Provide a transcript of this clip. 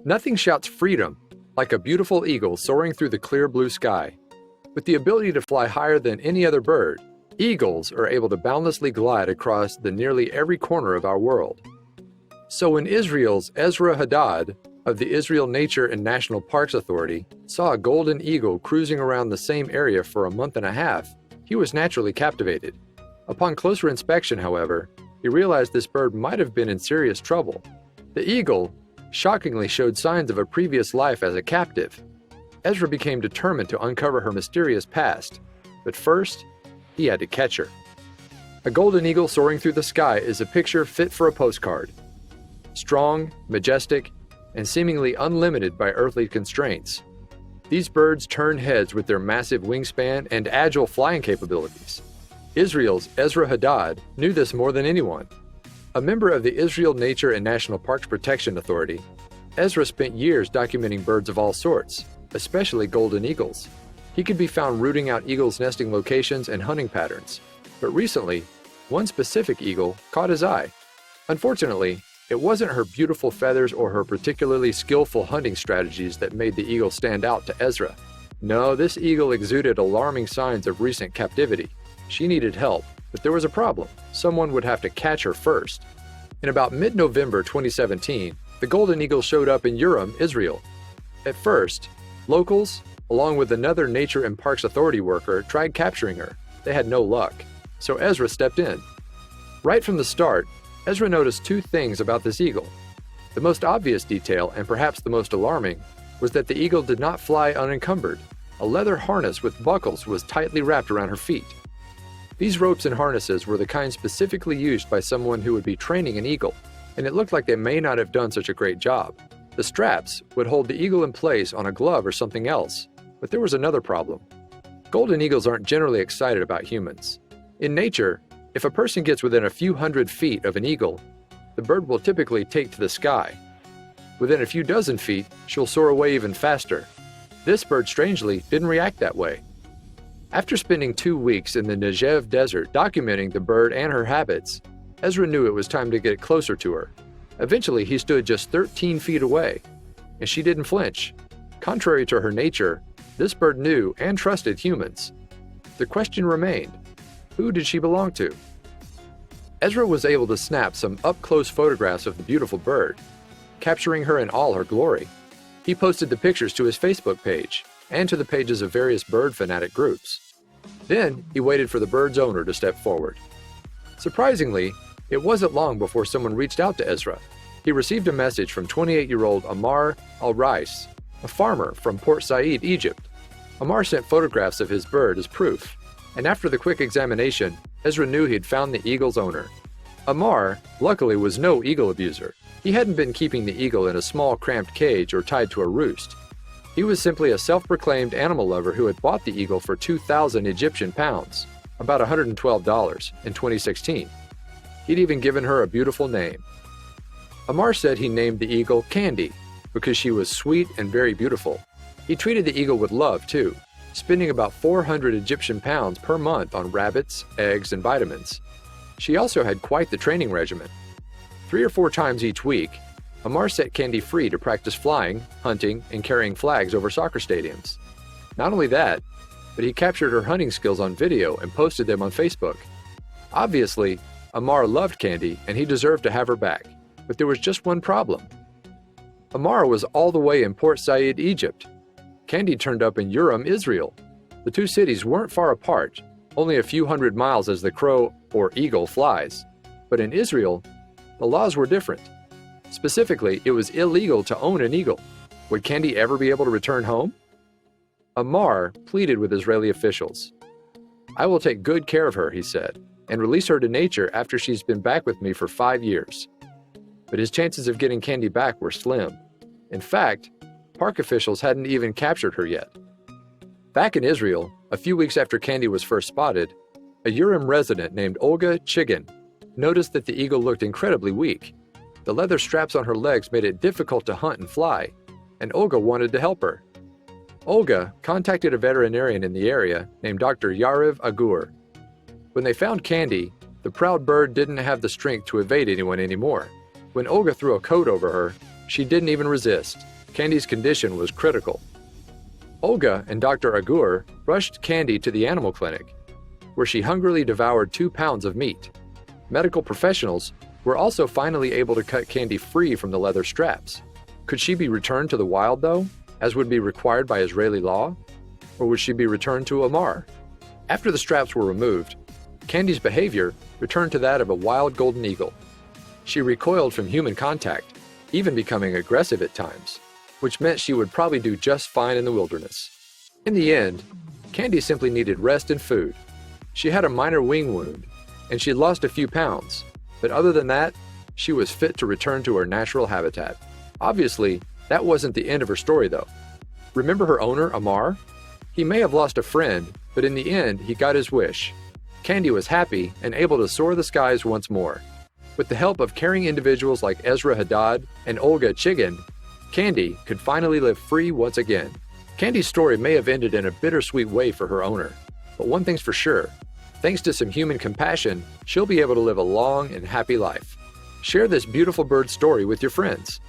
Nothing shouts freedom like a beautiful eagle soaring through the clear blue sky. With the ability to fly higher than any other bird, eagles are able to boundlessly glide across nearly every corner of our world. So when Israel's Ezra Haddad of the Israel Nature and National Parks Authority saw a golden eagle cruising around the same area for a month and a half, he was naturally captivated. Upon closer inspection, however, he realized this bird might have been in serious trouble. The eagle shockingly showed signs of a previous life as a captive. Ezra became determined to uncover her mysterious past, but first, he had to catch her. A golden eagle soaring through the sky is a picture fit for a postcard. Strong, majestic, and seemingly unlimited by earthly constraints, these birds turn heads with their massive wingspan and agile flying capabilities. Israel's Ezra Haddad knew this more than anyone. A member of the Israel Nature and National Parks Protection Authority, Ezra spent years documenting birds of all sorts, especially golden eagles. He could be found rooting out eagles' nesting locations and hunting patterns. But recently, one specific eagle caught his eye. Unfortunately, it wasn't her beautiful feathers or her particularly skillful hunting strategies that made the eagle stand out to Ezra. No, this eagle exuded alarming signs of recent captivity. She needed help, but there was a problem. Someone would have to catch her first. In about mid-November 2017, the golden eagle showed up in Urim, Israel. At first, locals, along with another Nature and Parks Authority worker, tried capturing her. They had no luck, so Ezra stepped in. Right from the start, Ezra noticed two things about this eagle. The most obvious detail, and perhaps the most alarming, was that the eagle did not fly unencumbered. A leather harness with buckles was tightly wrapped around her feet. These ropes and harnesses were the kind specifically used by someone who would be training an eagle, and it looked like they may not have done such a great job. The straps would hold the eagle in place on a glove or something else, but there was another problem. Golden eagles aren't generally excited about humans. In nature, if a person gets within a few hundred feet of an eagle, the bird will typically take to the sky. Within a few dozen feet, she'll soar away even faster. This bird, strangely, didn't react that way. After spending 2 weeks in the Negev desert documenting the bird and her habits, Ezra knew it was time to get closer to her. Eventually, he stood just 13 feet away, and she didn't flinch. Contrary to her nature, this bird knew and trusted humans. The question remained, who did she belong to? Ezra was able to snap some up-close photographs of the beautiful bird, capturing her in all her glory. He posted the pictures to his Facebook page and to the pages of various bird fanatic groups. Then, he waited for the bird's owner to step forward. Surprisingly, it wasn't long before someone reached out to Ezra. He received a message from 28-year-old Amar Al-Rais, a farmer from Port Said, Egypt. Amar sent photographs of his bird as proof, and after the quick examination, Ezra knew he'd found the eagle's owner. Amar, luckily, was no eagle abuser. He hadn't been keeping the eagle in a small, cramped cage or tied to a roost. He was simply a self-proclaimed animal lover who had bought the eagle for 2,000 Egyptian pounds, about $112, in 2016. He'd even given her a beautiful name. Amar said he named the eagle Candy because she was sweet and very beautiful. He treated the eagle with love, too, spending about 400 Egyptian pounds per month on rabbits, eggs, and vitamins. She also had quite the training regimen. 3 or 4 times each week, Amar set Candy free to practice flying, hunting, and carrying flags over soccer stadiums. Not only that, but he captured her hunting skills on video and posted them on Facebook. Obviously, Amar loved Candy and he deserved to have her back, but there was just one problem. Amar was all the way in Port Said, Egypt. Candy turned up in Urim, Israel. The two cities weren't far apart, only a few hundred miles as the crow or eagle flies. But in Israel, the laws were different. Specifically, it was illegal to own an eagle. Would Candy ever be able to return home? Amar pleaded with Israeli officials. "I will take good care of her," he said, "and release her to nature after she's been back with me for 5 years." But his chances of getting Candy back were slim. In fact, park officials hadn't even captured her yet. Back in Israel, a few weeks after Candy was first spotted, a Urim resident named Olga Chigan noticed that the eagle looked incredibly weak. The leather straps on her legs made it difficult to hunt and fly, and Olga wanted to help her. Olga contacted a veterinarian in the area named Dr. Yariv Agur. When they found Candy, the proud bird didn't have the strength to evade anyone anymore. When Olga threw a coat over her, she didn't even resist. Candy's condition was critical. Olga and Dr. Agur rushed Candy to the animal clinic, where she hungrily devoured 2 pounds of meat. Medical professionals were also finally able to cut Candy free from the leather straps. Could she be returned to the wild, though, as would be required by Israeli law? Or would she be returned to Amar? After the straps were removed, Candy's behavior returned to that of a wild golden eagle. She recoiled from human contact, even becoming aggressive at times, which meant she would probably do just fine in the wilderness. In the end, Candy simply needed rest and food. She had a minor wing wound, and she had lost a few pounds, but other than that, she was fit to return to her natural habitat. Obviously, that wasn't the end of her story, though. Remember her owner, Amar? He may have lost a friend, but in the end, he got his wish. Candy was happy and able to soar the skies once more. With the help of caring individuals like Ezra Haddad and Olga Chigan, Candy could finally live free once again. Candy's story may have ended in a bittersweet way for her owner, but one thing's for sure. Thanks to some human compassion, she'll be able to live a long and happy life. Share this beautiful bird story with your friends.